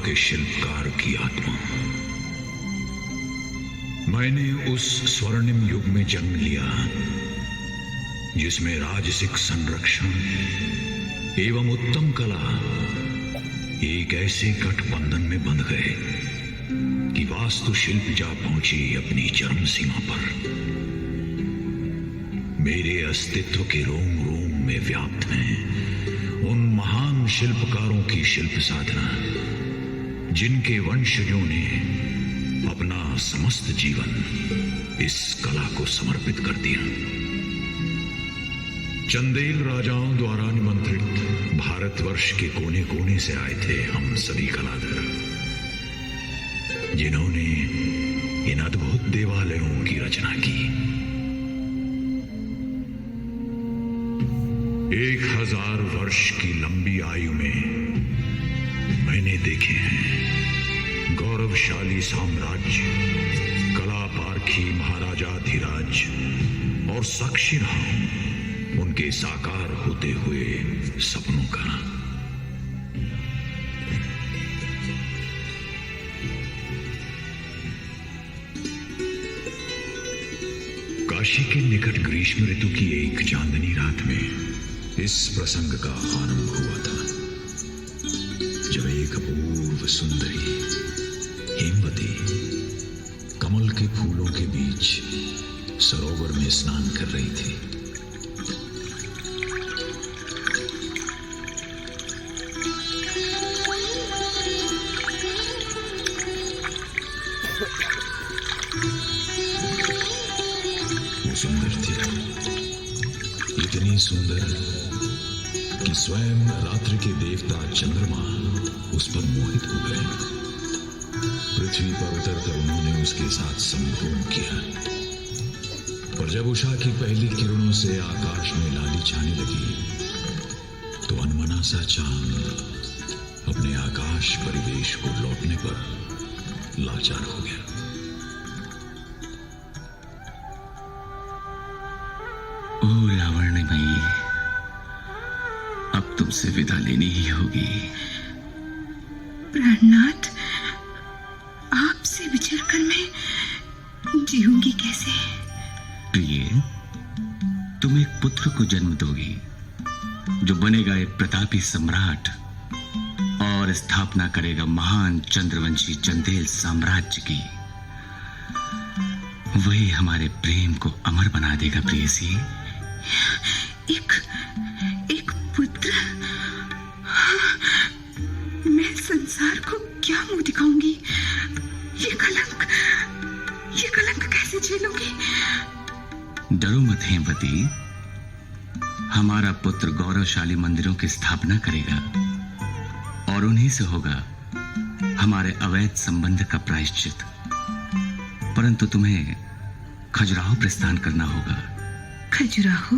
के शिल्पकार की आत्मा। मैंने उस स्वर्णिम युग में जन्म लिया जिसमें राजसिक संरक्षण एवं उत्तम कला एक ऐसे गठबंधन में बंध गए कि वास्तुशिल्प जा पहुंची अपनी चरम सीमा पर। मेरे अस्तित्व के रोम रोम में व्याप्त हैं उन महान शिल्पकारों की शिल्प साधना जिनके वंशजों ने अपना समस्त जीवन इस कला को समर्पित कर दिया। चंदेल राजाओं द्वारा निमंत्रित भारतवर्ष के कोने कोने से आए थे हम सभी कलाधर, जिन्होंने इन अद्भुत देवालयों की रचना की। 1000 वर्ष की लंबी आयु में मैंने देखे हैं गौरवशाली साम्राज्य, कला पारखी महाराजाधिराज और साक्षी रहा उनके साकार होते हुए सपनों का। काशी के निकट ग्रीष्म ऋतु की एक चांदनी रात में इस प्रसंग का आरंभ हुआ था, जब एक अपूर्व सुंदरी हेमवती कमल के फूलों के बीच सरोवर में स्नान कर रही थी। सुंदर थी, इतनी सुंदर कि स्वयं रात्रि के देवता चंद्रमा उस पर मोहित हो गए। पृथ्वी पर उतरकर उन्होंने उसके साथ संभोग किया, पर जब उषा की पहली किरणों से आकाश में लाली छाने लगी तो अनमना सा चांद अपने आकाश परिवेश को लौटने पर लाचार हो गया। ओ लावण्यमयी, अब तुमसे विदा लेनी ही होगी। प्राणनाथ, आपसे बिछड़कर मैं जीऊंगी कैसे? प्रिय, तुम एक पुत्र को जन्म दोगी जो बनेगा एक प्रतापी सम्राट और स्थापना करेगा महान चंद्रवंशी चंदेल साम्राज्य की। वही हमारे प्रेम को अमर बना देगा प्रेयसी। एक पुत्र? मैं संसार को क्या मुंह दिखाऊंगी? ये कलंक कैसे झेलूंगी? डरो मत हेमवती, हमारा पुत्र गौरवशाली मंदिरों की स्थापना करेगा और उन्हीं से होगा हमारे अवैध संबंध का प्रायश्चित। परंतु तुम्हें खजुराहो प्रस्थान करना होगा। खजुराहो?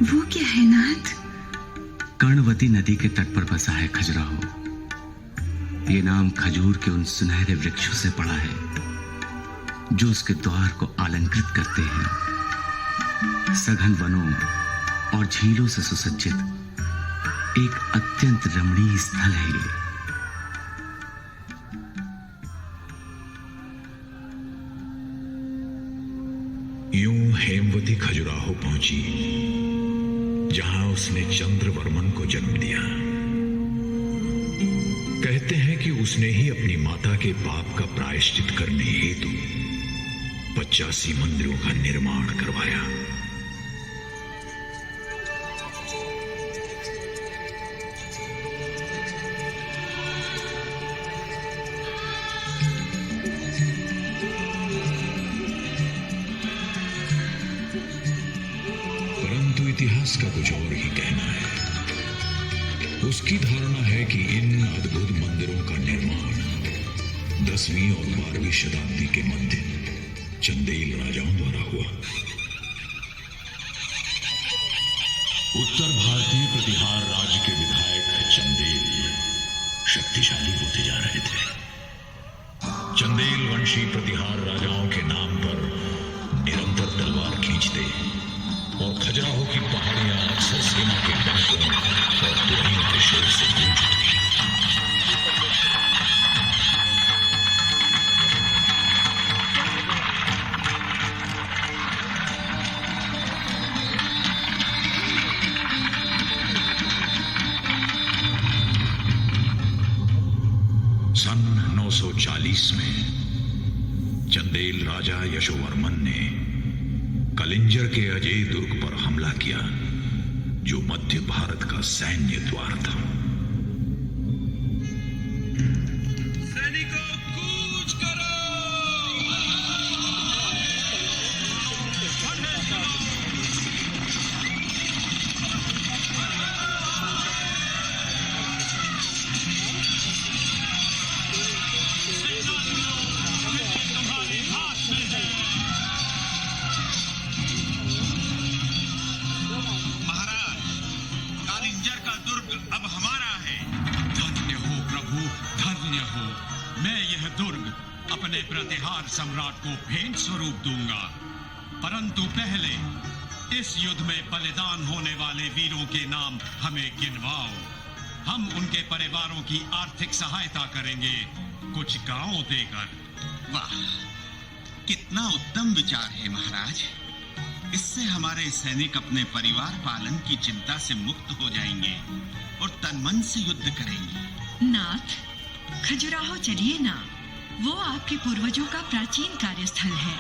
वो क्या है नाथ? कर्णवती नदी के तट पर बसा है खजुराहो। ये नाम खजूर के उन सुनहरे वृक्षों से पड़ा है जो उसके द्वार को अलंकृत करते हैं। सघन वनों और झीलों से सुसज्जित एक अत्यंत रमणीय स्थल है ये। यूं हेमवती खजुराहो पहुंची जहां उसने चंद्रवर्मन को जन्म दिया। कहते हैं कि उसने ही अपनी माता के पाप का प्रायश्चित करने हेतु 85 मंदिरों का निर्माण करवाया। परंतु इतिहास का कुछ और ही कहना है। उसकी धारणा है कि इन अद्भुत मंदिरों का निर्माण 10वीं और 12वीं शताब्दी के मध्य चंदेल राजाओं द्वारा हुआ। उत्तर भारतीय प्रतिहार राज्य के विधायक चंदेल शक्तिशाली होते जा रहे थे। चंदेल वंशी प्रतिहार राजाओं के नाम पर निरंतर तलवार खींचते और खजुराहो की पहाड़ियां अक्सर सेना के डंकों और तुरहियों के शोर से गूंज उठी। 940 में चंदेल राजा यशोवर्मन ने कलिंजर के अजय दुर्ग पर हमला किया, जो मध्य भारत का सैन्य द्वार था। सैनिकों, कूच करो! अपने प्रतिहार सम्राट को भेंट स्वरूप दूंगा, परंतु पहले इस युद्ध में बलिदान होने वाले वीरों के नाम हमें गिनवाओ। हम उनके परिवारों की आर्थिक सहायता करेंगे, कुछ गांव देकर। वाह, कितना उत्तम विचार है महाराज। इससे हमारे सैनिक अपने परिवार पालन की चिंता से मुक्त हो जाएंगे और तन मन से युद्ध करेंगे। नाथ, खजुराहो चलिए ना। वो आपके पूर्वजों का प्राचीन कार्यस्थल है।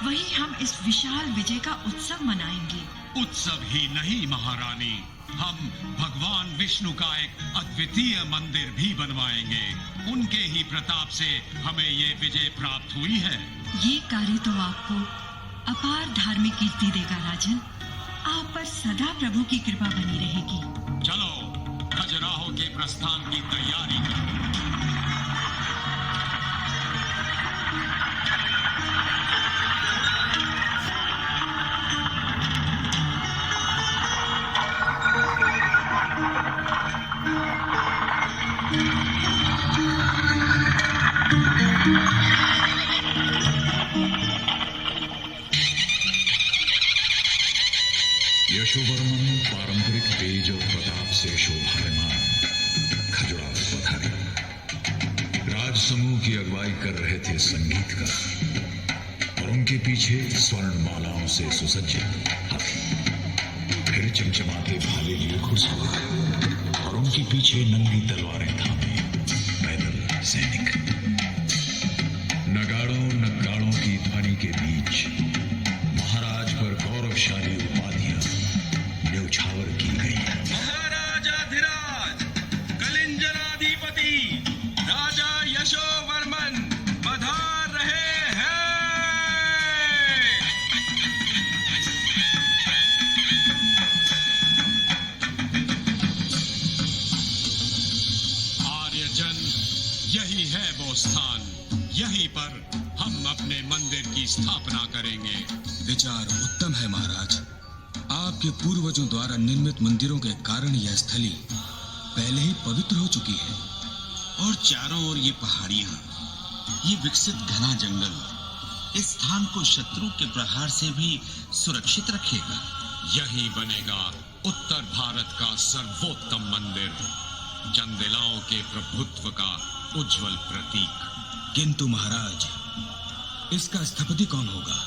वहीं हम इस विशाल विजय का उत्सव मनाएंगे। उत्सव ही नहीं महारानी, हम भगवान विष्णु का एक अद्वितीय मंदिर भी बनवाएंगे। उनके ही प्रताप से हमें ये विजय प्राप्त हुई है। ये कार्य तो आपको अपार धार्मिक कीर्ति देगा राजन। आप पर सदा प्रभु की कृपा बनी रहेगी। चलो खजुराहो के प्रस्थान की तैयारी करो। यशोवर्मन पारंपरिक तेज और प्रताप से शोभायमान खजुराहो पधारे। राजसमूह की अगुवाई कर रहे थे संगीतकार और उनके पीछे स्वर्ण मालाओं से सुसज्जित हाथी, फिर चमचमाते भाले लिए घुड़सवार और उनके पीछे नंगी तलवारें थामे पैदल सैनिक। नगाड़ों नगाड़ों की ध्वनि के बीच महाराज पर गौरवशाली उपाधियां न्यौछावर की गई। महाराजाधिराज कलिंजराधिपति राजा यशोवर्मन पधार रहे हैं। आर्यजन, यही है वो स्थान। यहीं पर हम अपने मंदिर की स्थापना करेंगे। विचार उत्तम है महाराज। आपके पूर्वजों द्वारा निर्मित मंदिरों के कारण यह स्थली पहले ही पवित्र हो चुकी है। और चारों ओर ये पहाड़ियां, ये विकसित घना जंगल इस स्थान को शत्रु के प्रहार से भी सुरक्षित रखेगा। यही बनेगा उत्तर भारत का सर्वोत्तम मंदिर, चंदेलाओं के प्रभुत्व का उज्जवल प्रतीक। किंतु महाराज, इसका स्थपति कौन होगा?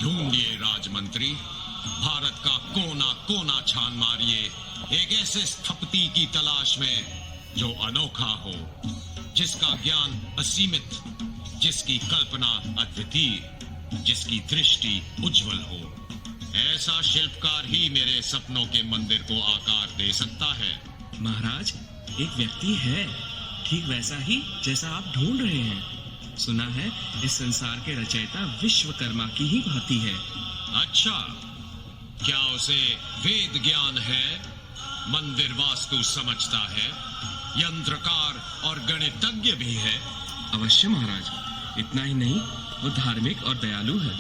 ढूंढिए राजमंत्री, भारत का कोना कोना छान मारिए एक ऐसे स्थपति की तलाश में जो अनोखा हो, जिसका ज्ञान असीमित, जिसकी कल्पना अद्वितीय, जिसकी दृष्टि उज्जवल हो। ऐसा शिल्पकार ही मेरे सपनों के मंदिर को आकार दे सकता है। महाराज, एक व्यक्ति है ठीक वैसा ही जैसा आप ढूंढ रहे हैं। सुना है इस संसार के रचयिता विश्वकर्मा की ही भांति है। अच्छा, क्या उसे वेद ज्ञान है, मंदिर वास्तु समझता है, यंत्रकार और गणितज्ञ भी है? अवश्य महाराज, इतना ही नहीं, वो धार्मिक और दयालु है।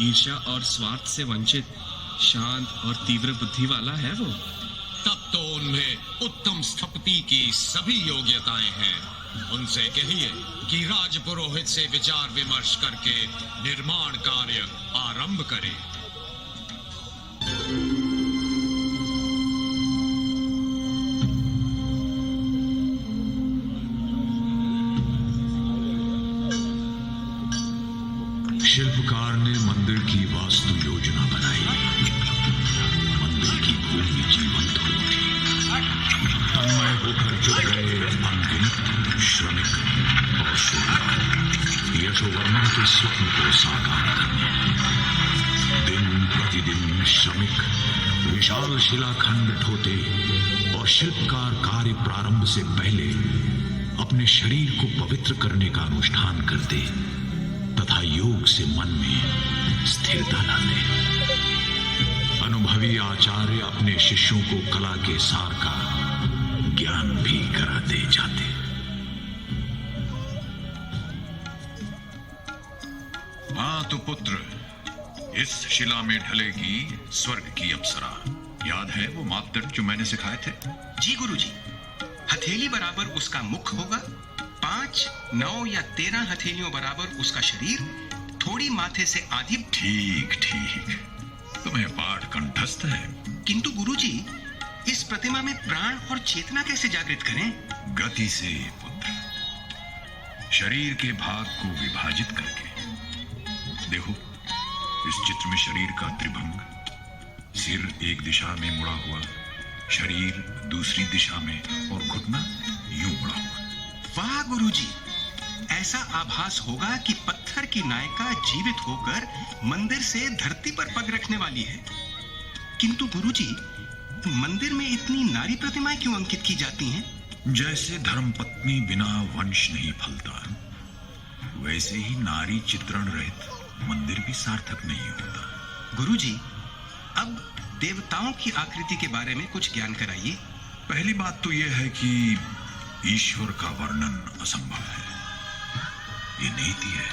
ईर्ष्या और स्वार्थ से वंचित, शांत और तीव्र बुद्धि वाला है वो। तब तो उनमें उत्तम स्थपति की सभी योग्यताएं हैं। उनसे कहिए कि राजपुरोहित से विचार विमर्श करके निर्माण कार्य आरंभ करें। शिल्पकार ने मंदिर की वास्तु योजना बनाई। मंदिर की भूमि जीवंत हो उठी। तन्मय होकर जुट गए अनगिनत श्रमिक और उनके स्वप्न को साकार करने। दिन प्रतिदिन श्रमिक विशाल शिलाखंड ढोते और शिल्पकार कार्य प्रारंभ से पहले अपने शरीर को पवित्र करने का अनुष्ठान करते तथा योग से मन में स्थिरता लाते। अनुभवी आचार्य अपने शिष्यों को कला के सार का ज्ञान भी कराते जाते। हाँ तो पुत्र, इस शिला में ढलेगी स्वर्ग की अप्सरा। याद है वो मापदंड जो मैंने सिखाए थे? जी गुरुजी। हथेली बराबर उसका मुख होगा, 5, 9 या 13 हथेलियों बराबर उसका शरीर, थोड़ी माथे से आधी। ठीक ठीक, तुम्हें पाठ कंठस्थ है। किंतु गुरुजी, इस प्रतिमा में प्राण और चेतना कैसे जागृत करें? गति से पुत्र, शरीर के भाग को विभाजित करके। देखो, इस चित्र में शरीर का त्रिभंग, सिर एक दिशा में मुड़ा हुआ, शरीर दूसरी दिशा में और घुटना यूं मुड़ा हुआ। वाह गुरुजी, ऐसा आभास होगा कि पत्थर की नायिका जीवित होकर मंदिर से धरती पर पग रखने वाली है। किंतु गुरुजी, मंदिर में इतनी नारी प्रतिमाएं क्यों अंकित की जाती हैं? जैसे धर्मपत्नी बिना वंश नहीं फलता, वैसे ही नारी चित्रण रहित मंदिर भी सार्थक नहीं होता। गुरुजी, अब देवताओं की आकृति के बारे में कुछ ज्ञान कराइए। पहली बात तो यह है कि ईश्वर का वर्णन असंभव है। ये नीति है,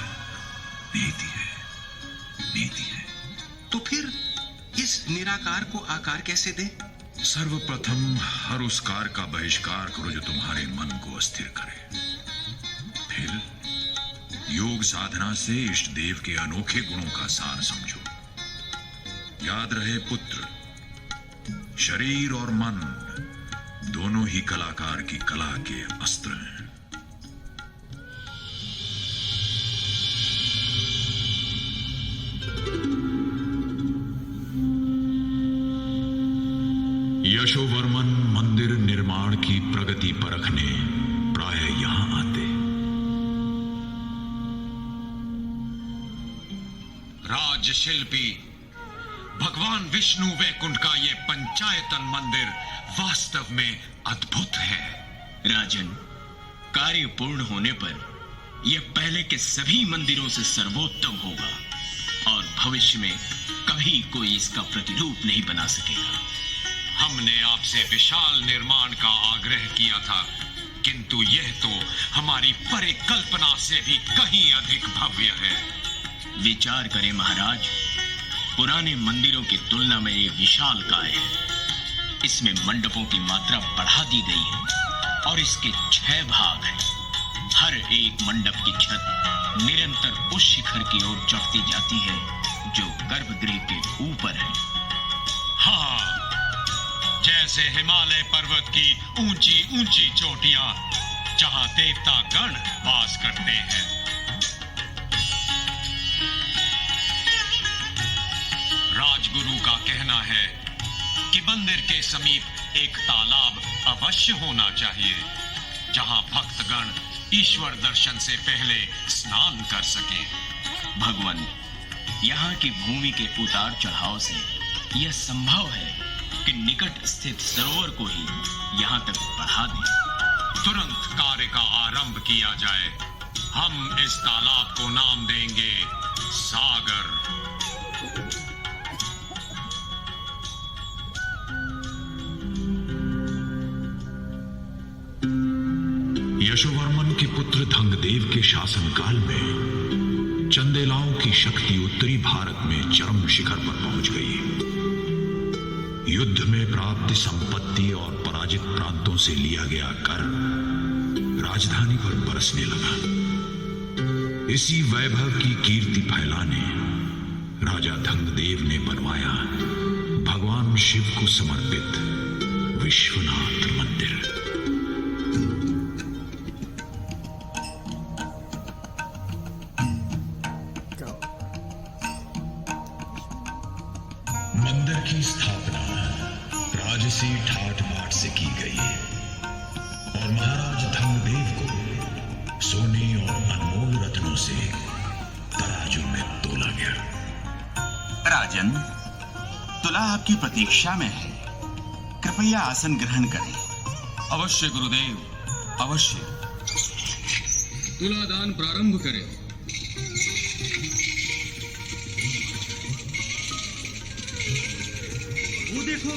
नीति है, नीति है। तो फिर इस निराकार को आकार कैसे दे? सर्वप्रथम हर उस कार का बहिष्कार करो जो तुम्हारे मन को अस्थिर करे। फिर योग साधना से इष्ट देव के अनोखे गुणों का सार समझो। याद रहे पुत्र, शरीर और मन दोनों ही कलाकार की कला के अस्त्र हैं। यशोवर्मन मंदिर निर्माण की प्रगति परखने प्राय यहां आते। राजशिल्पी भगवान विष्णु वैकुंठ का ये पंचायतन मंदिर वास्तव में अद्भुत है। राजन, कार्य पूर्ण होने पर यह पहले के सभी मंदिरों से सर्वोत्तम होगा और भविष्य में कभी कोई इसका प्रतिरूप नहीं बना सकेगा। हमने आपसे विशाल निर्माण का आग्रह किया था, किंतु यह तो हमारी परिकल्पना से भी कहीं अधिक भव्य है। विचार करें महाराज, पुराने मंदिरों की तुलना में ये विशाल काय है। इसमें मंडपों की मात्रा बढ़ा दी गई है और इसके 6 भाग हैं। हर एक मंडप की छत निरंतर उस शिखर की ओर चढ़ती जाती है जो गर्भगृह के ऊपर है। हाँ, जैसे हिमालय पर्वत की ऊंची ऊंची चोटियां जहां देवता गण वास करते हैं। राजगुरु का कहना है कि मंदिर के समीप एक तालाब अवश्य होना चाहिए जहां भक्तगण ईश्वर दर्शन से पहले स्नान कर सके। भगवान, यहाँ की भूमि के उतार चढ़ाव से यह संभव है कि निकट स्थित सरोवर को ही यहाँ तक बढ़ा दें। तुरंत कार्य का आरंभ किया जाए। हम इस तालाब को नाम देंगे सागर। यशोवर्मन के पुत्र धंगदेव के शासनकाल में चंदेलाओं की शक्ति उत्तरी भारत में चरम शिखर पर पहुंच गई। युद्ध में प्राप्त संपत्ति और पराजित प्रांतों से लिया गया कर राजधानी पर बरसने लगा। इसी वैभव की कीर्ति फैलाने राजा धंगदेव ने बनवाया भगवान शिव को समर्पित विश्वनाथ मंदिर। मंदिर की स्थापना राजसी ठाट बाट से की गई और महाराज धंगदेव को सोने और अनमोल रत्नों से राजन, तुला आपकी प्रतीक्षा में है। कृपया आसन ग्रहण करें। अवश्य गुरुदेव, अवश्य। तुलादान प्रारंभ करें। वो देखो,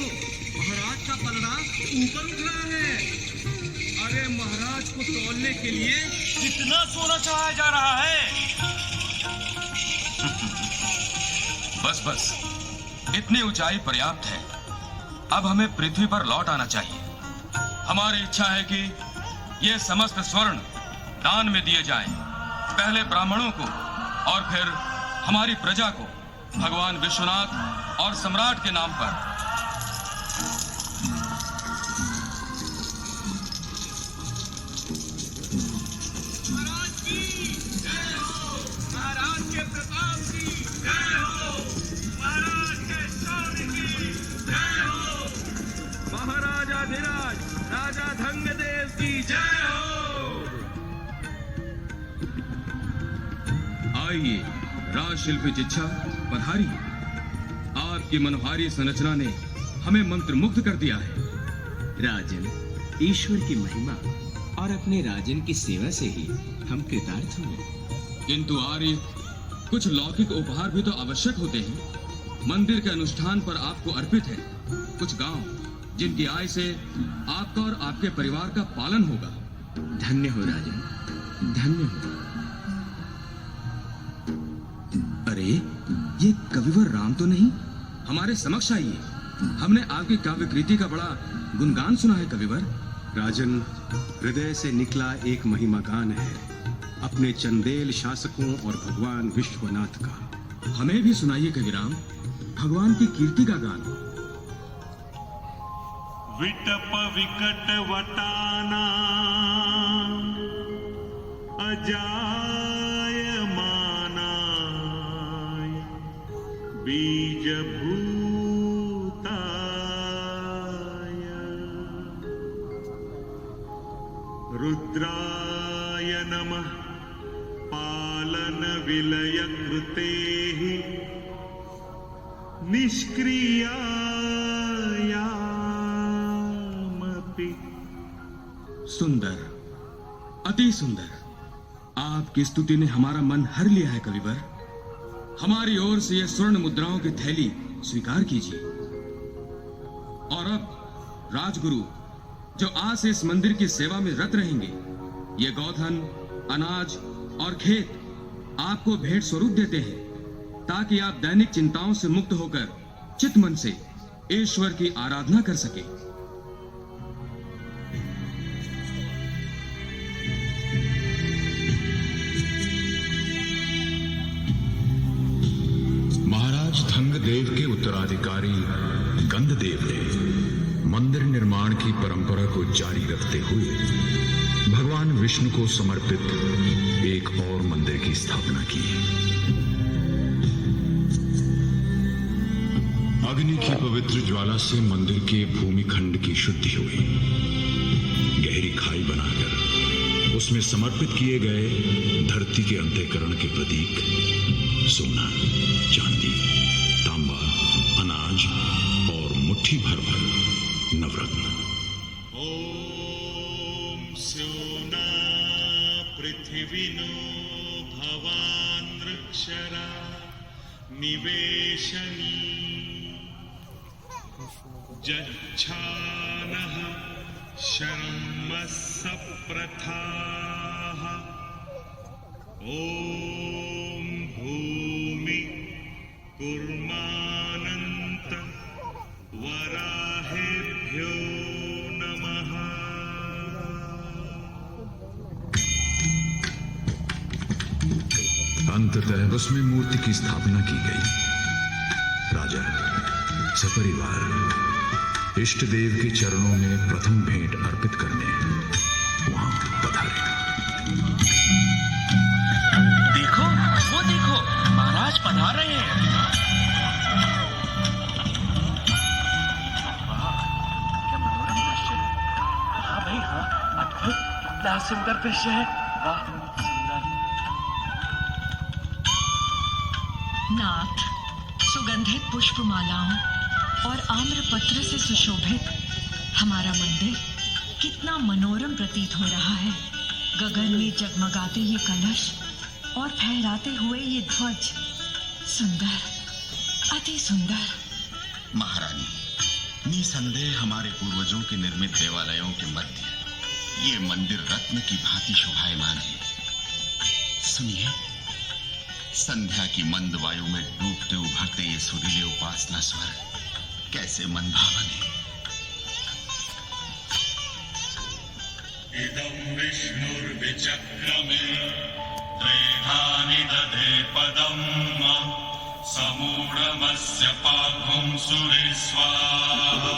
महाराज का पलड़ा ऊपर उठ रहा है। अरे महाराज को तौलने के लिए कितना सोना चढ़ाया जा रहा है। बस बस, इतनी ऊंचाई पर्याप्त है। अब हमें पृथ्वी पर लौट आना चाहिए। हमारी इच्छा है कि ये समस्त स्वर्ण दान में दिए जाएं। पहले ब्राह्मणों को और फिर हमारी प्रजा को, भगवान विश्वनाथ और सम्राट के नाम पर। महाराज के प्रताप की जय हो। महाराज के शौर्य की जय हो। महाराजाधिराज राजा धंगदेव की जय हो। आइए राजशिल्पी जिच्छा, पधारिए। आपकी मनोहारी संरचना ने हमें मंत्र मुग्ध कर दिया है। राजन, ईश्वर की महिमा और अपने राजन की सेवा से ही हम कृतार्थ हुए। किंतु आर्य, कुछ लौकिक उपहार भी तो आवश्यक होते हैं। मंदिर के अनुष्ठान पर आपको अर्पित है कुछ गांव, जिनकी आय से आपका और आपके परिवार का पालन होगा। धन्य हो राजन, धन्य हो। अरे, ये कविवर राम तो नहीं? हमारे समक्ष आइए। हमने आपकी काव्य कृति का बड़ा गुणगान सुना है कविवर। राजन, हृदय से निकला एक महिमा गान है अपने चंदेल शासकों और भगवान विश्वनाथ का। हमें भी सुनाइए कविराम, भगवान की कीर्ति का गान। विटप विकट वटाना अजाय मानाय बीज भूताय रुद्राय नमः पालन विलय कृतेः निष्क्रियायामपि। सुंदर, अति सुंदर। आपकी स्तुति ने हमारा मन हर लिया है कविवर। हमारी ओर से यह स्वर्ण मुद्राओं की थैली स्वीकार कीजिए। और अब राजगुरु, जो आज से इस मंदिर की सेवा में रत रहेंगे, ये गौधन, अनाज और खेत आपको भेंट स्वरूप देते हैं, ताकि आप दैनिक चिंताओं से मुक्त होकर चित मन से ईश्वर की आराधना कर सके। महाराज धंगदेव के उत्तराधिकारी गंधदेव ने मंदिर निर्माण की परंपरा को जारी रखते हुए भगवान विष्णु को समर्पित एक और मंदिर की स्थापना की। अग्नि की पवित्र ज्वाला से मंदिर के भूमिखंड की शुद्धि हुई। गहरी खाई बनाकर उसमें समर्पित किए गए धरती के अंतःकरण के प्रतीक सोना, चांदी, तांबा, अनाज और मुट्ठी भर नवरत्न। ओम सोना पृथ्वीनो भवान वृक्षरा निवेशनी जच्छानः शर्मस्य प्रथाः। ओम भूमि कुर्मानन्त वराहेभ्यो नमः। अंततः उसमें मूर्ति की स्थापना की गई। राजा सपरिवार इष्ट देव के चरणों में प्रथम भेंट अर्पित करने वहां पधारे। देखो, वो देखो, महाराज पधार रहे हैं। क्या मनोरम दृश्य है। हाँ भाई हाँ, अद्भुत, कितना सुंदर दृश्य है। वाह, सुंदर। नाथ, सुगंधित पुष्पमालाओं और आम्रपत्र से सुशोभित हमारा मंदिर कितना मनोरम प्रतीत हो रहा है। गगन में जगमगाते ये कलश और फहराते हुए ये ध्वज, सुंदर, अति सुंदर। महारानी, निसंदेह हमारे पूर्वजों के निर्मित देवालयों के मध्य ये मंदिर रत्न की भांति शोभायमान है। सुनिए, संध्या की मंद वायु में डूबते उभरते ये सुरीले उपासना स्वर कैसे मनभावन है। इदं विष्णुर्विचक्रमे त्रैधानि दधे पदम् समूढमस्य पाघुं सुरेस्वाहा।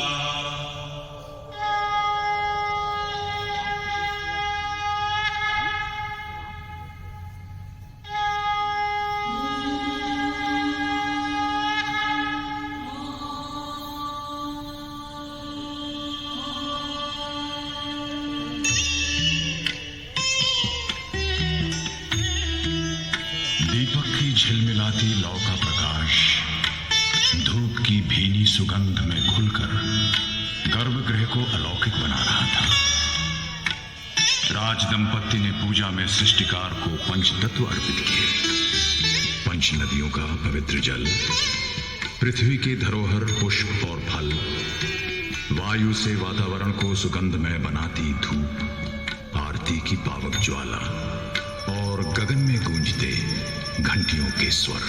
दीपक की झिलमिलाती लौ का प्रकाश धूप की भीनी सुगंध में घुलकर गर्भगृह को अलौकिक बना रहा था। राज दंपत्ति ने पूजा में सृष्टिकार को पंचतत्व अर्पित किए। पंच नदियों का पवित्र जल, पृथ्वी के धरोहर पुष्प और फल, वायु से वातावरण को सुगंधमय बनाती धूप, आरती की पावक ज्वाला और गगन में गूंजते घंटियों के स्वर।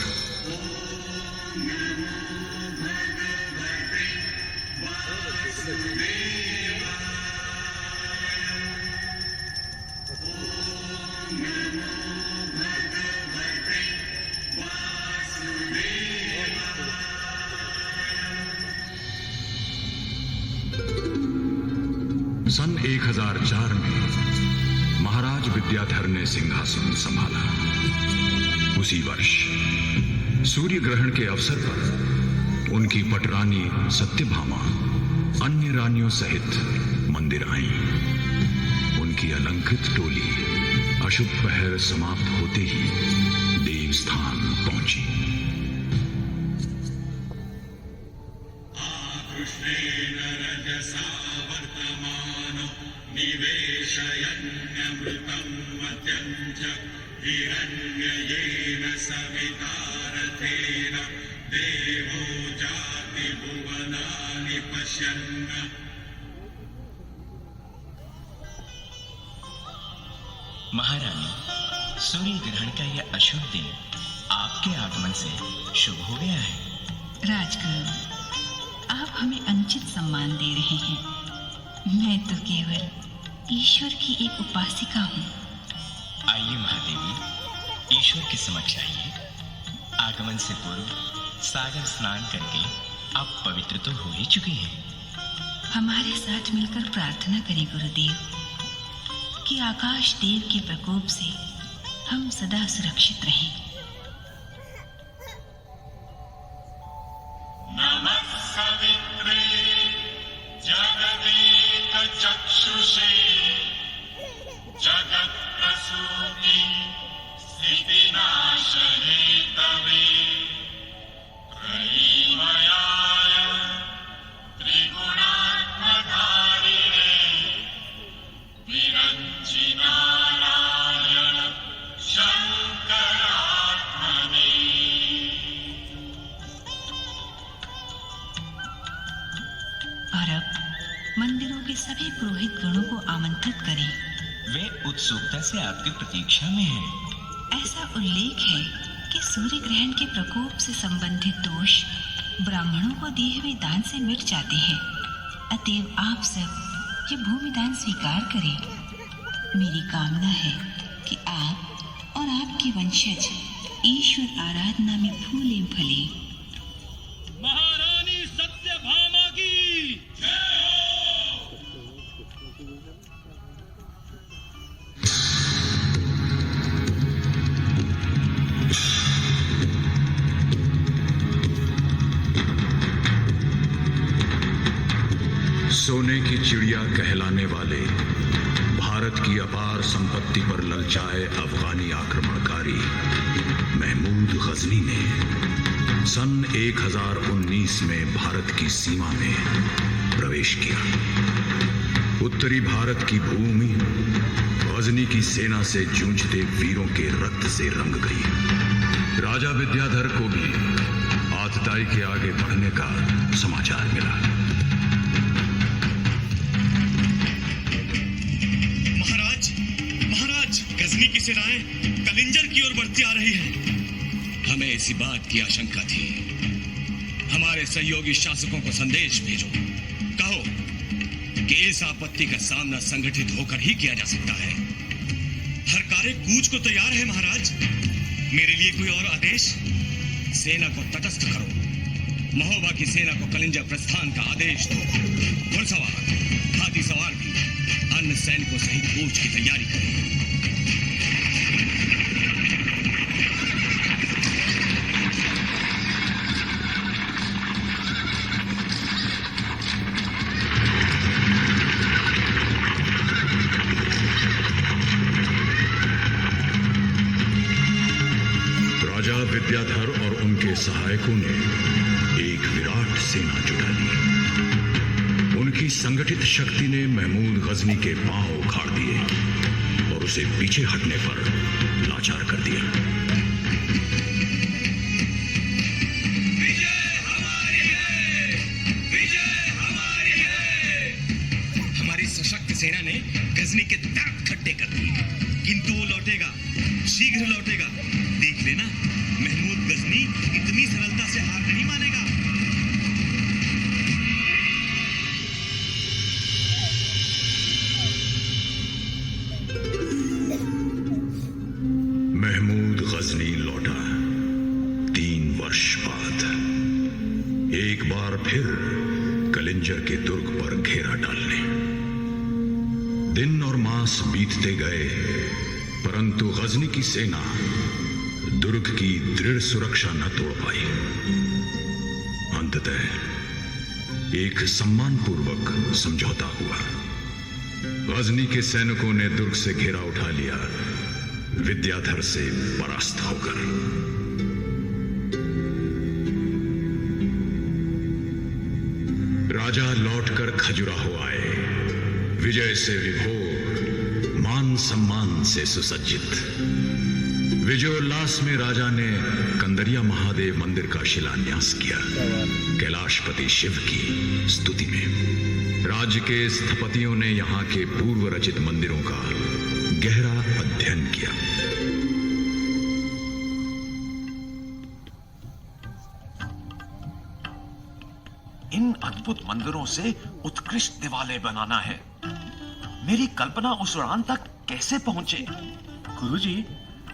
सन 1004 में महाराज विद्याधर ने सिंहासन संभाला। उसी वर्ष सूर्य ग्रहण के अवसर पर उनकी पटरानी सत्यभामा अन्य रानियों सहित मंदिर आईं। उनकी अलंकृत टोली अशुभ पहर समाप्त होते ही देवस्थान पहुंची। हिरण्ययेन सवितारथेन देवो जाति भुवनानि पश्यन्। महारानी, सूर्य ग्रहण का यह अशुभ दिन आपके आगमन से शुभ हो गया है। राजगुरु, आप हमें अनुचित सम्मान दे रहे हैं। मैं तो केवल ईश्वर की एक उपासिका हूँ। आइए महादेवी, ईश्वर के समक्ष आइए। आगमन से पूर्व सागर स्नान करके आप पवित्र तो हो ही चुके हैं। हमारे साथ मिलकर प्रार्थना करें गुरुदेव कि आकाश देव के प्रकोप से हम सदा सुरक्षित रहें। नमः सवित्रे जगदेक चक्षुषे जगत् प्रसूति स्थितिनाशने तवे त्रयीमयाय त्रिगुणात्मधारिणे विरञ्चि नारायण शंकरात्मने। और अब मंदिरों के सभी पुरोहित गणों को आमंत्रित करें। वे उत्सुकता से आपकी प्रतीक्षा में हैं। ऐसा उल्लेख है कि सूर्य ग्रहण के प्रकोप से संबंधित दोष ब्राह्मणों को दिए हुए दान से मिट जाते हैं। अतएव आप सब ये भूमि दान स्वीकार करें। मेरी कामना है कि आप और आपके वंशज ईश्वर आराधना में फूले फले। महारानी सत्यभामा की जय हो। सोने की चिड़िया कहलाने वाले भारत की अपार संपत्ति पर ललचाए अफगानी आक्रमणकारी महमूद गजनी ने सन 1019 में भारत की सीमा में प्रवेश किया। उत्तरी भारत की भूमि गजनी की सेना से जूझते वीरों के रक्त से रंग गई। राजा विद्याधर को भी आतताई के आगे बढ़ने का समाचार मिला। महाराज, गजनी की सेनाएं कलिंजर की ओर बढ़ती आ रही हैं। हमें इसी बात की आशंका थी। हमारे सहयोगी शासकों को संदेश भेजो, कहो कि इस आपत्ति का सामना संगठित होकर ही किया जा सकता है। हर कार्य कूच को तैयार है महाराज। मेरे लिए कोई और आदेश? सेना को तटस्थ करो। महोबा की सेना को कलिंजर प्रस्थान का आदेश दो। घुड़सवार, हाथी सवार भी अन्य सैनिकों सहित कूच की तैयारी करें। विद्याधर और उनके सहायकों ने एक विराट सेना जुटा ली। उनकी संगठित शक्ति ने महमूद गजनी के पांव उखाड़ दिए और उसे पीछे हटने पर लाचार कर दिया। विजय हमारी है! विजय हमारी है! हमारी सशक्त सेना ने गजनी के दांत खट्टे कर दिए, किंतु वो लौटेगा, शीघ्र लौटेगा। देख लेना, महमूद गजनी इतनी सरलता से हार नहीं मानेगा। महमूद गजनी लौटा 3 वर्ष बाद, एक बार फिर कलिंजर के दुर्ग पर घेरा डालने। दिन और मास बीतते गए, परंतु गजनी की सेना दुर्ग की दृढ़ सुरक्षा न तोड़ पाई। अंततः एक सम्मानपूर्वक समझौता हुआ। गजनी के सैनिकों ने दुर्ग से घेरा उठा लिया, विद्याधर से परास्त होकर। राजा लौटकर खजुराहो आए, विजय से विभोर, मान सम्मान से सुसज्जित। विजयोल्लास में राजा ने कंदरिया महादेव मंदिर का शिलान्यास किया, कैलाशपति शिव की स्तुति में। राज्य के स्थपतियों ने यहाँ के पूर्व रचित मंदिरों का गहरा अध्ययन किया। इन अद्भुत मंदिरों से उत्कृष्ट दिवाले बनाना है। मेरी कल्पना उस उड़ान तक कैसे पहुंचे? गुरुजी,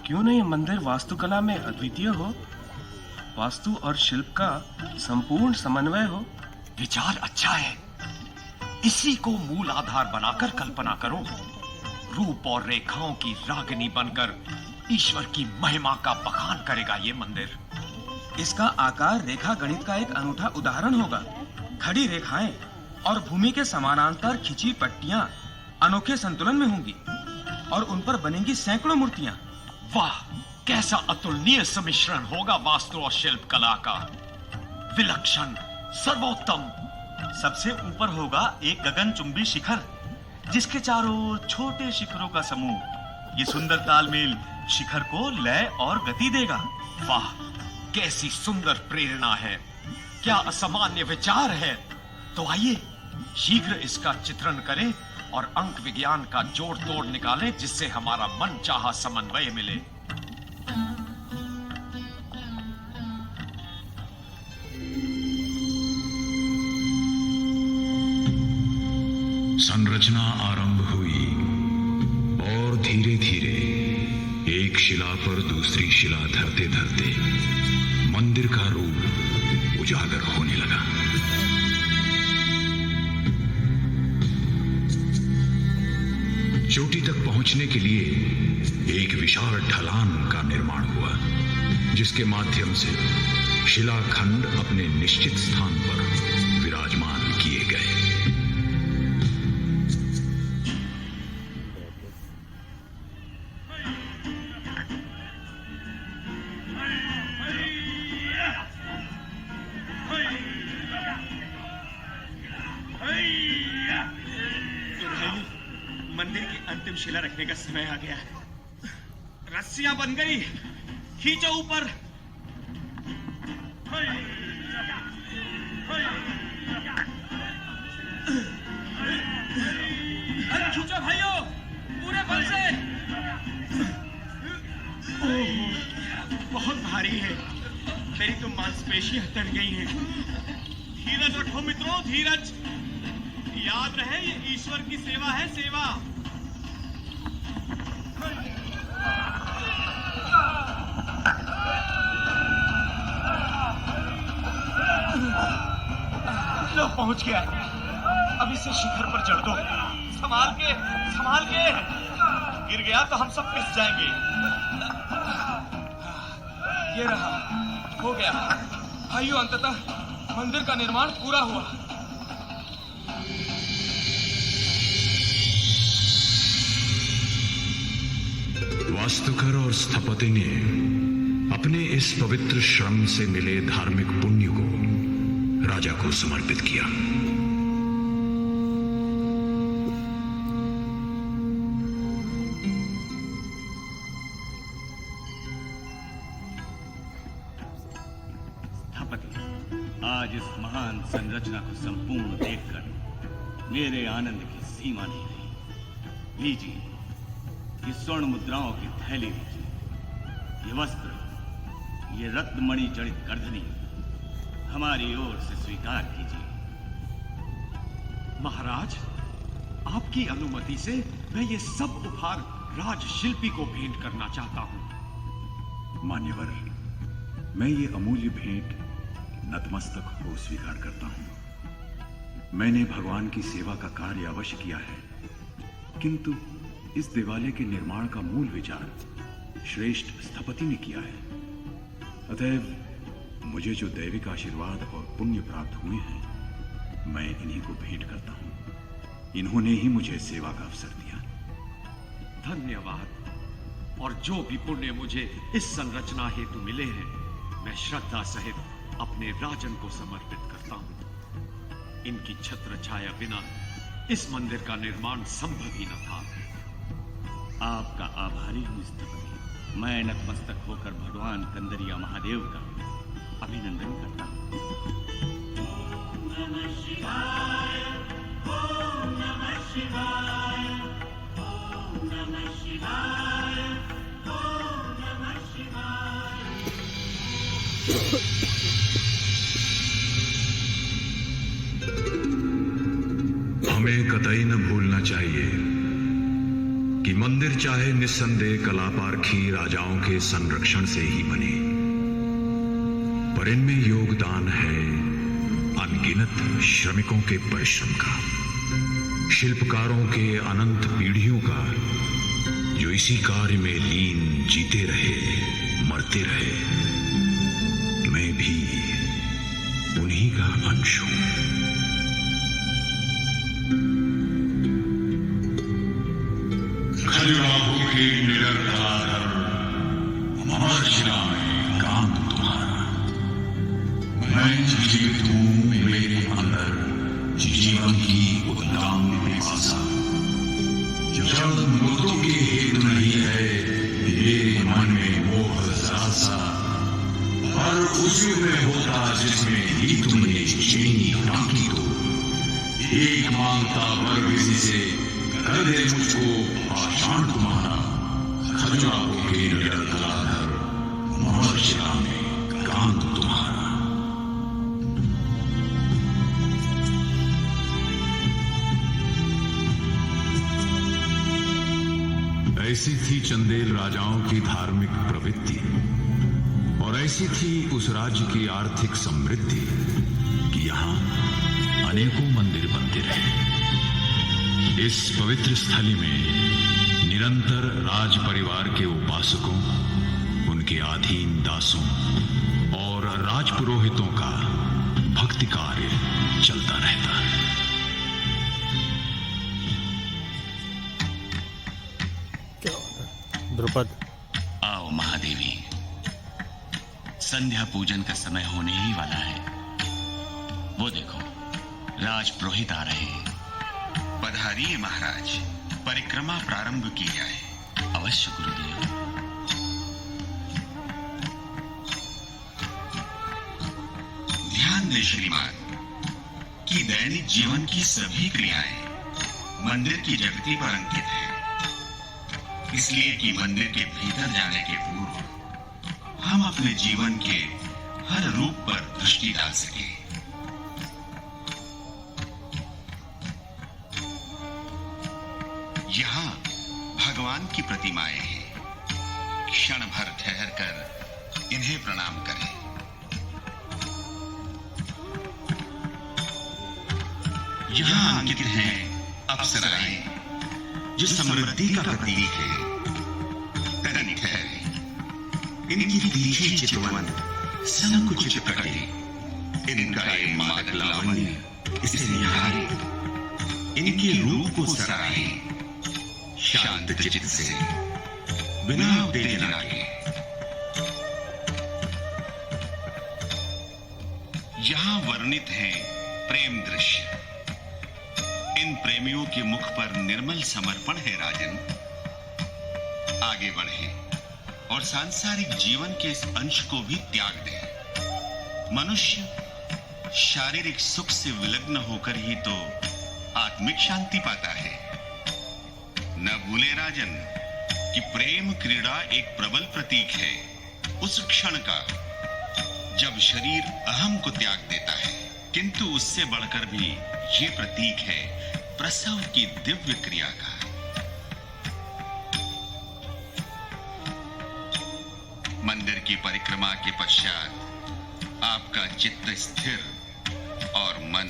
क्यों न ये मंदिर वास्तुकला में अद्वितीय हो, वास्तु और शिल्प का संपूर्ण समन्वय हो। विचार अच्छा है। इसी को मूल आधार बनाकर कल्पना करो। रूप और रेखाओं की रागिनी बनकर ईश्वर की महिमा का बखान करेगा ये मंदिर। इसका आकार रेखा गणित का एक अनूठा उदाहरण होगा। खड़ी रेखाएं और भूमि के समानांतर खिंची पट्टियां अनोखे संतुलन में होंगी और उन पर बनेंगी सैकड़ों मूर्तियां। वाह, कैसा अतुलनीय सम्मिश्रण होगा वास्तु और शिल्प कला का। विलक्षण, सर्वोत्तम। सबसे ऊपर होगा एक गगनचुंबी शिखर, जिसके चारों ओर छोटे शिखरों का समूह। ये सुंदर तालमेल शिखर को लय और गति देगा। वाह, कैसी सुंदर प्रेरणा है, क्या असामान्य विचार है। तो आइए शीघ्र इसका चित्रण करें और अंक विज्ञान का जोड़ तोड़ निकालें, जिससे हमारा मन चाहा समन्वय मिले। संरचना आरंभ हुई और धीरे धीरे एक शिला पर दूसरी शिला धरते धरते मंदिर का रूप उजागर होने लगा। चोटी तक पहुंचने के लिए एक विशाल ढलान का निर्माण हुआ, जिसके माध्यम से शिलाखंड अपने निश्चित स्थान पर विराजमान किए गए। मंदिर की अंतिम शिला रखने का समय आ गया है। रस्सियां बन गई, खींचो ऊपर। अरे खींचो भाइयों, पूरे बल से। बहुत भारी है, मेरी तो मांसपेशियां तन गई हैं। धीरज रखो मित्रों, धीरज। याद रहे ये ईश्वर की सेवा है, सेवा। लो पहुंच गया, अब इसे शिखर पर चढ़ दो। संभाल के, संभाल के। गिर गया तो हम सब पिस जाएंगे। ये रहा, हो गया भाइयों, अंततः मंदिर का निर्माण पूरा हुआ। वास्तुकार और स्थपति ने अपने इस पवित्र श्रम से मिले धार्मिक पुण्य को राजा को समर्पित किया। स्थपति, आज इस महान संरचना को संपूर्ण देखकर मेरे आनंद की सीमा नहीं रही। लीजिए, ये स्वर्ण मुद्राओं की थैली लीजिए, ये वस्त्र, ये रत्नमणि जड़ित करधनी हमारी ओर से स्वीकार कीजिए। महाराज, आपकी अनुमति से मैं ये सब उपहार राजशिल्पी को भेंट करना चाहता हूँ। मान्यवर, मैं ये अमूल्य भेंट नतमस्तक हो स्वीकार करता हूँ। मैंने भगवान की सेवा का कार्य अवश्य किया है, किंतु इस देवालय के निर्माण का मूल विचार श्रेष्ठ स्थपति ने किया है। अतएव मुझे जो दैविक आशीर्वाद और पुण्य प्राप्त हुए हैं, मैं इन्हीं को भेंट करता हूं। इन्होंने ही मुझे सेवा का अवसर दिया। धन्यवाद। और जो भी पुण्य मुझे इस संरचना हेतु मिले हैं, मैं श्रद्धा सहित अपने राजन को समर्पित करता हूं। इनकी छत्र छाया बिना इस मंदिर का निर्माण संभव ही न था। आपका आभारी हूं स्थपति। मैं नतमस्तक होकर भगवान कंदरिया महादेव का अभिनंदन करता हूं। ओम नमः शिवाय, ओम नमः शिवाय, ओम नमः शिवाय, ओम नमः शिवाय। हमें कतई न भूलना चाहिए कि मंदिर चाहे निस्संदेह कलापारखी राजाओं के संरक्षण से ही बने, पर इनमें योगदान है अनगिनत श्रमिकों के परिश्रम का, शिल्पकारों के अनंत पीढ़ियों का, जो इसी कार्य में लीन जीते रहे, मरते रहे। मैं भी उन्हीं का अंश हूं। खजुराहो के निरंतर अमर शिला में काम तुम्हारा। मैं जीवित हूं मेरे अंदर जीवन की उद्दाम पिपासा। जब मृतों के हेतु नहीं है ये मन में मोह जरा सा, और उसी में होता जिसमें ही तुमने चीनी टाकी तो एक मांगता वर्ग इसी से कर दे मुझको पाषाण तुम्हारा। खजुराहो के निरंतर अमर शिला में काम तुम्हारा। ऐसी थी चंदेल राजाओं की धार्मिक प्रवृत्ति, और ऐसी थी उस राज्य की आर्थिक समृद्धि कि यहां अनेकों मंदिर बनते रहे। इस पवित्र स्थली में निरंतर राज परिवार के उपासकों, उनके अधीन दासों और राजपुरोहितों का भक्ति कार्य चलता रहता है। द्रुपद, आओ महादेवी, संध्या पूजन का समय होने ही वाला है। वो देखो, राज पुरोहित आ रहे हैं। पधारिए महाराज। परिक्रमा प्रारंभ की जाए। अवश्य गुरुदेव। ध्यान दें श्रीमान कि दैनिक जीवन की सभी क्रियाएं मंदिर की जगती पर अंकित है, इसलिए कि मंदिर के भीतर जाने के पूर्व हम अपने जीवन के हर रूप पर दृष्टि डाल सके। यहाँ भगवान की प्रतिमाएं हैं, क्षण भर ठहर कर इन्हें प्रणाम करें। यहाँ अंकित हैं अप्सराएं जो समृद्धि का प्रतीक है। तनिक है इनकी तीखी चितवन संकुचित प्रकटे, इनका ये मादक लावण्य इसे निहारे, इनके रूप को सराहे शांत चित्त से बिना उत्तेजना के। यहाँ वर्णित है प्रेम दृश्य। इन प्रेमियों के मुख पर निर्मल समर्पण है राजन। आगे बढ़ें और सांसारिक जीवन के इस अंश को भी त्याग दें। मनुष्य शारीरिक सुख से विलग्न होकर ही तो आत्मिक शांति पाता है। न भूले राजन कि प्रेम क्रीड़ा एक प्रबल प्रतीक है उस क्षण का जब शरीर अहम को त्याग देता है, किंतु उससे बढ़कर भी ये प्रतीक है प्रसव की दिव्य क्रिया का। मंदिर की परिक्रमा के पश्चात आपका चित्त स्थिर और मन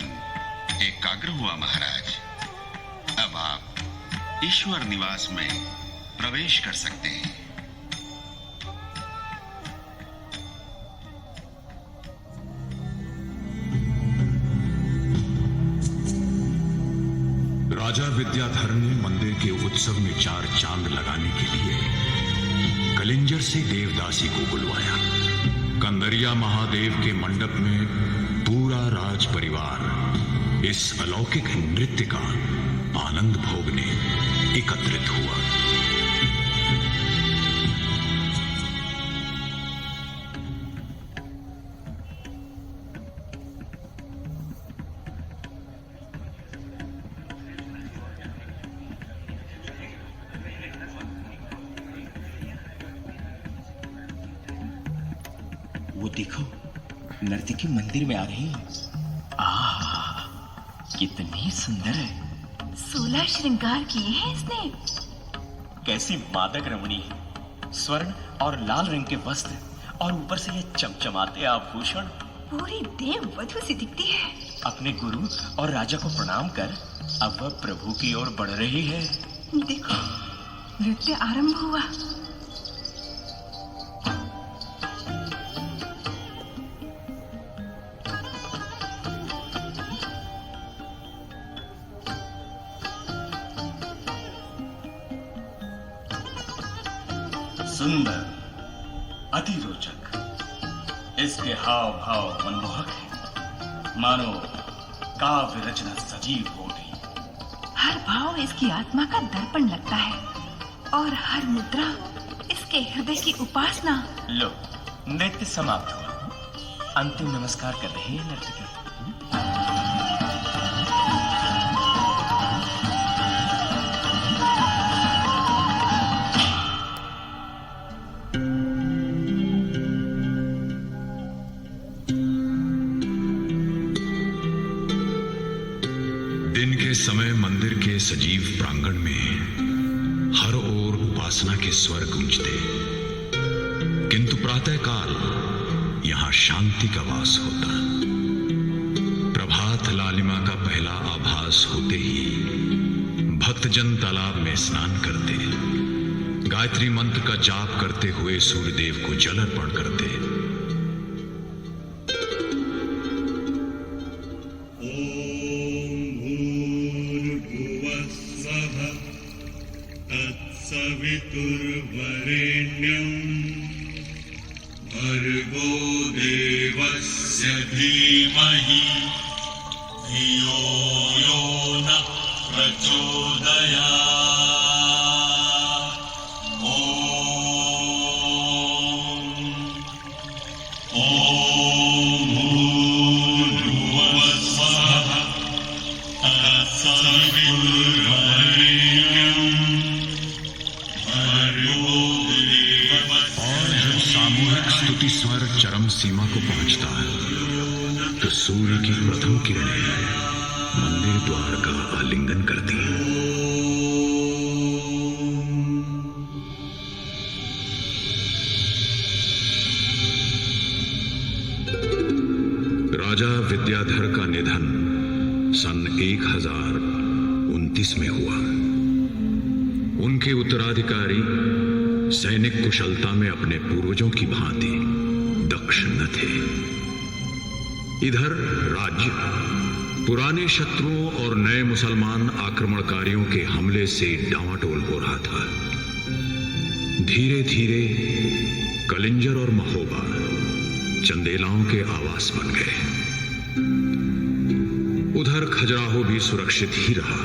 एकाग्र हुआ महाराज। अब आप ईश्वर निवास में प्रवेश कर सकते हैं। राजा विद्याधर ने मंदिर के उत्सव में 4 चांद लगाने के लिए कलिंजर से देवदासी को बुलवाया। कंदरिया महादेव के मंडप में पूरा राज परिवार इस अलौकिक नृत्य का आनंद भोगने एकत्रित हुआ। वो देखो, नर्तकी मंदिर में आ रही है। कितनी सुंदर है। 16 श्रृंगार किए हैं इसने। कैसी मादक रमणी है। स्वर्ण और लाल रंग के वस्त्र और ऊपर से ये चमचमाते आभूषण। पूरी देव वधु सी दिखती है। अपने गुरु और राजा को प्रणाम कर अब वह प्रभु की ओर बढ़ रही है। देखो, नृत्य आरंभ हुआ। सुंदर, अति रोचक। इसके हाव भाव मनमोहक है, मानो काव्य रचना सजीव हो गई। हर भाव इसकी आत्मा का दर्पण लगता है और हर मुद्रा इसके हृदय की उपासना। लो, नृत्य समाप्त हुआ। अंतिम नमस्कार कर रही है नर्तकी। दिन के समय मंदिर के सजीव प्रांगण में हर ओर उपासना के स्वर गूंजते, किंतु प्रातःकाल यहां शांति का वास होता। प्रभात लालिमा का पहला आभास होते ही भक्तजन तालाब में स्नान करते, गायत्री मंत्र का जाप करते हुए सूर्यदेव को जल अर्पण करते। भर्गो देवस्य धीमहि धियो यो न प्रचोदयात्। सीमा को पहुंचता तो सूर्य की प्रथम किरणें मंदिर द्वार का आलिंगन करती। राजा विद्याधर का निधन सन 1029 में हुआ। उनके उत्तराधिकारी सैनिक कुशलता में अपने पूर्वजों की भांति दक्ष न थे। इधर राज्य पुराने शत्रुओं और नए मुसलमान आक्रमणकारियों के हमले से डांवाडोल हो रहा था। धीरे धीरे कलिंजर और महोबा चंदेलाओं के आवास बन गए। उधर खजुराहो भी सुरक्षित ही रहा,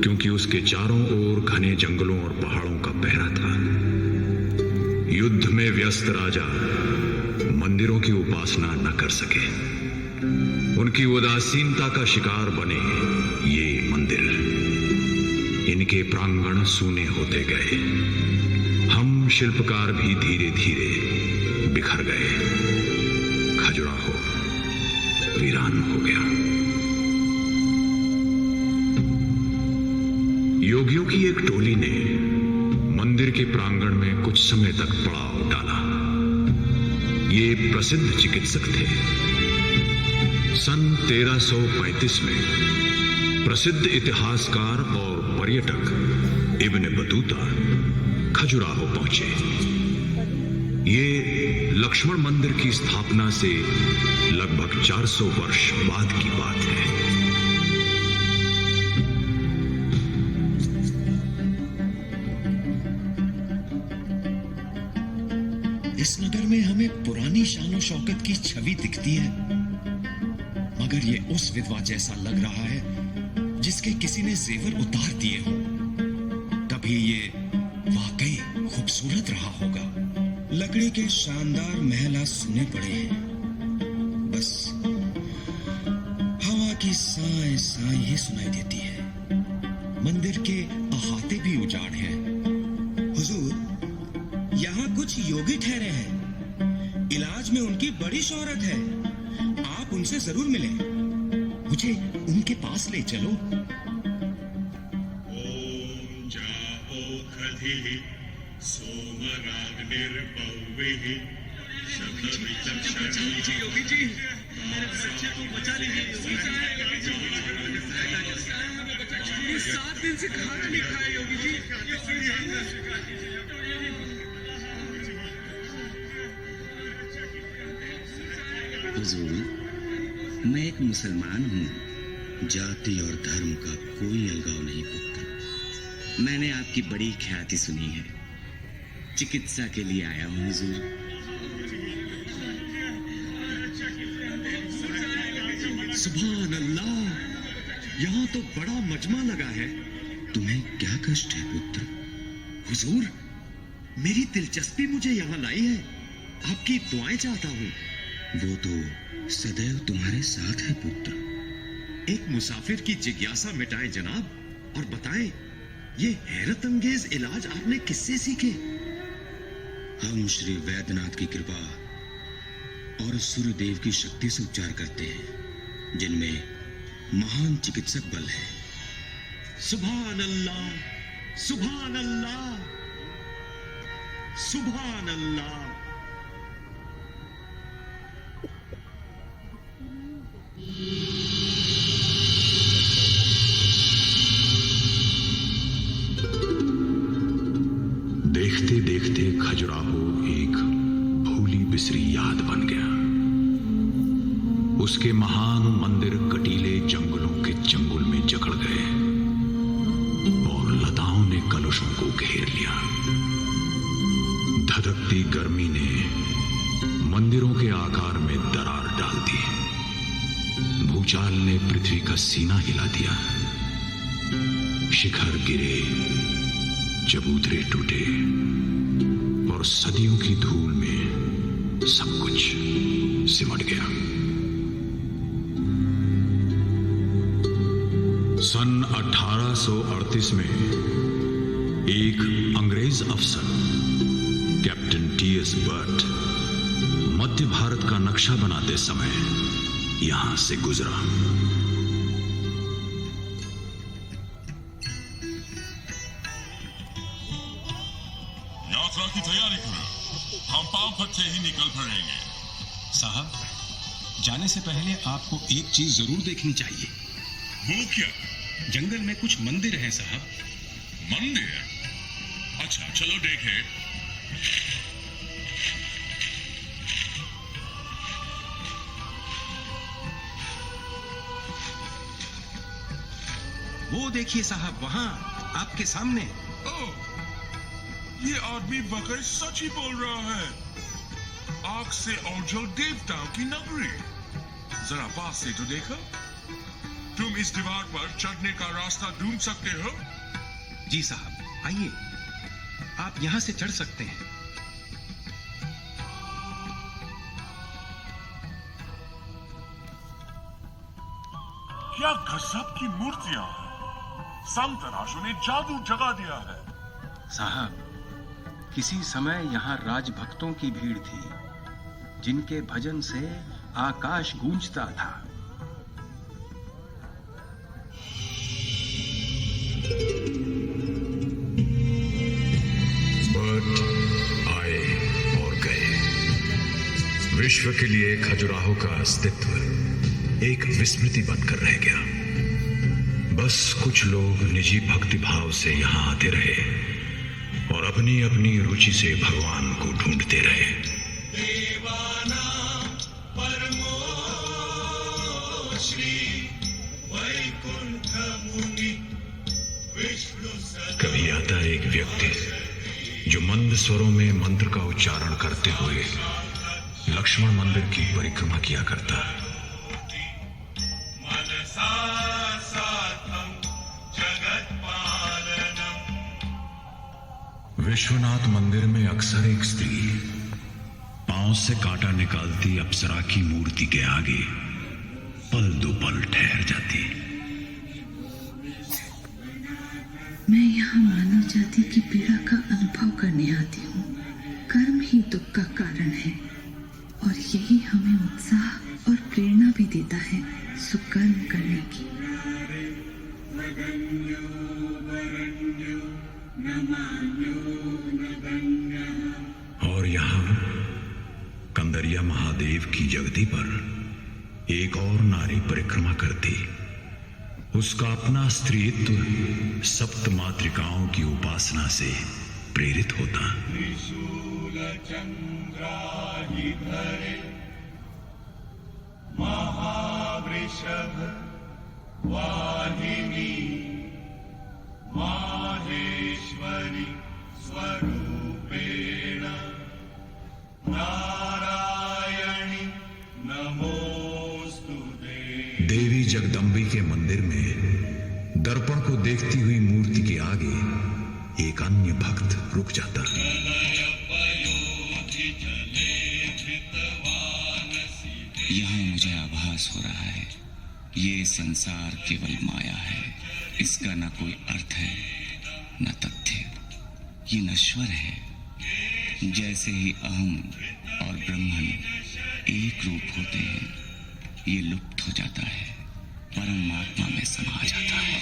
क्योंकि उसके चारों ओर घने जंगलों और पहाड़ों का पहरा था। युद्ध में व्यस्त राजा मंदिरों की उपासना न कर सके। उनकी उदासीनता का शिकार बने ये मंदिर। इनके प्रांगण सूने होते गए। हम शिल्पकार भी धीरे धीरे बिखर गए। खजुराहो वीरान हो गया। योगियों की एक टोली ने मंदिर के प्रांगण में कुछ समय तक पड़ाव डाला। ये प्रसिद्ध चिकित्सक थे। सन 1335 में प्रसिद्ध इतिहासकार और पर्यटक इब्न बतूता खजुराहो पहुंचे। ये लक्ष्मण मंदिर की स्थापना से लगभग 400 वर्ष बाद की बात है। इस नगर में हमें पुरानी शान शौकत की छवि दिखती है, मगर ये उस विधवा जैसा लग रहा है जिसके किसी ने जेवर उतार दिए हो। तभी ये वाकई खूबसूरत रहा होगा। लकड़ी के शानदार महल सुने पड़े हैं, बस हवा की साए साए ही सुनाई देती है। मंदिर के अहाते भी उजाड़ हैं। हुजूर, यहाँ कुछ योगी ठहरे हैं। इलाज में उनकी बड़ी शोहरत है। आप उनसे जरूर मिलें। मुझे उनके पास ले चलो। ओम जाओ खधि सोमराग्निर्भवेहि बचा लीजिए योगी जी, मेरे बच्चे को बचा लीजिए योगी जी। 7 दिन से खाना नहीं खाया योगी जी। हुजूर, मैं एक मुसलमान हूँ। जाति और धर्म का कोई अलगाव नहीं पुत्र। मैंने आपकी बड़ी ख्याति सुनी है। चिकित्सा के लिए आया हूँ हुजूर। सुभान अल्लाह, यहाँ तो बड़ा मजमा लगा है। तुम्हें क्या कष्ट है पुत्र? हुजूर, मेरी दिलचस्पी मुझे यहाँ लाई है। आपकी दुआएं चाहता हूँ। वो तो सदैव तुम्हारे साथ है पुत्र। एक मुसाफिर की जिज्ञासा मिटाएं जनाब, और बताएं ये हैरत अंगेज इलाज आपने किससे सीखे? हम श्री वैद्यनाथ की कृपा और सूर्यदेव की शक्ति से उपचार करते हैं, जिनमें महान चिकित्सक बल है। सुभान अल्लाह, सुभान अल्लाह, सुभान अल्लाह। देखते देखते खजुराहो एक भूली बिसरी याद बन गया। उसके महान मंदिर कटीले जंगलों के चंगुल में जकड़ गए और लताओं ने कलशों को घेर लिया। धधकती गर्मी ने मंदिरों के आकार में दरार डाल दी। भूचाल ने पृथ्वी का सीना हिला दिया। शिखर गिरे, चबूतरे टूटे और सदियों की धूल में सब कुछ सिमट गया। सन 1838 में एक अंग्रेज अफसर कैप्टन T.S. बर्ट मध्य मध्य भारत का नक्शा बनाते समय यहां से गुजरा। यात्रा की तैयारी करो, हम पांव पत्ते ही निकल पड़ेंगे। साहब, जाने से पहले आपको एक चीज जरूर देखनी चाहिए। वो क्या? जंगल में कुछ मंदिर हैं साहब। मंदिर? अच्छा, चलो देखें। वो देखिए साहब, वहां आपके सामने। ओह, ये आदमी वाकई सच ही बोल रहा है। आग से औजल देवताओं की नगरी। जरा पास से तो देखो। तुम इस दीवार पर चढ़ने का रास्ता ढूंढ सकते हो? जी साहब, आइए, आप यहां से चढ़ सकते हैं। क्या गजब की मूर्तियां हैं। संत तराशों ने जादू जगा दिया है। साहब, किसी समय यहाँ राजभक्तों की भीड़ थी, जिनके भजन से आकाश गूंजता था। बट आए और गए। विश्व के लिए खजुराहो का अस्तित्व एक विस्मृति बनकर रह गया। बस कुछ लोग निजी भक्ति भाव से यहां आते रहे और अपनी अपनी रुचि से भगवान को ढूंढते रहे। कभी आता एक व्यक्ति जो मंद स्वरों में मंत्र का उच्चारण करते हुए लक्ष्मण मंदिर की परिक्रमा किया करता। विश्वनाथ मंदिर में अक्सर एक स्त्री पांव से कांटा निकालती अप्सरा की मूर्ति के आगे पल दो पल ठहर जाती। मैं यहाँ मानव जाति की पीड़ा का अनुभव करने आती हूँ। कर्म ही दुख का कारण है और यही हमें उत्साह और प्रेरणा भी देता है सुकर्म करने की। और यहाँ कंदरिया महादेव की जगती पर एक और नारी परिक्रमा करती। उसका अपना स्त्रीत्व सप्त मातृकाओं की उपासना से प्रेरित होता। महावृषभ वाहिनी माहेश्वरी स्वरूपेण नारायणी नमोस्तुते। देवी जगदम्बी के मंदिर में दर्पण को देखती हुई मूर्ति के आगे एक अन्य भक्त रुक जाता। यहाँ मुझे आभास हो रहा है ये संसार केवल माया है। इसका न कोई अर्थ है न तथ्य। ये नश्वर है। जैसे ही अहम और ब्रह्मन एक रूप होते हैं, ये लुप्त हो जाता है, परमात्मा में समा जाता है।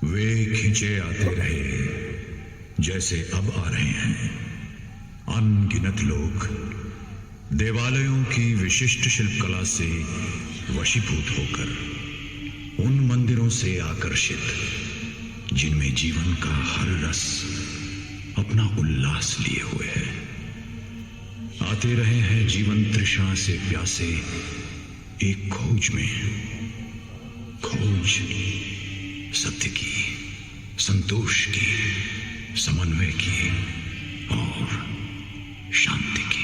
वे खींचे आते रहे जैसे अब आ रहे हैं। अनगिनत लोग देवालयों की विशिष्ट शिल्पकला से वशीभूत होकर उन मंदिरों से आकर्षित जिनमें जीवन का हर रस अपना उल्लास लिए हुए है आते रहे हैं जीवन तृष्णा से प्यासे एक खोज में। खोज सत्य की, संतोष की, समन्वय की और शांति की।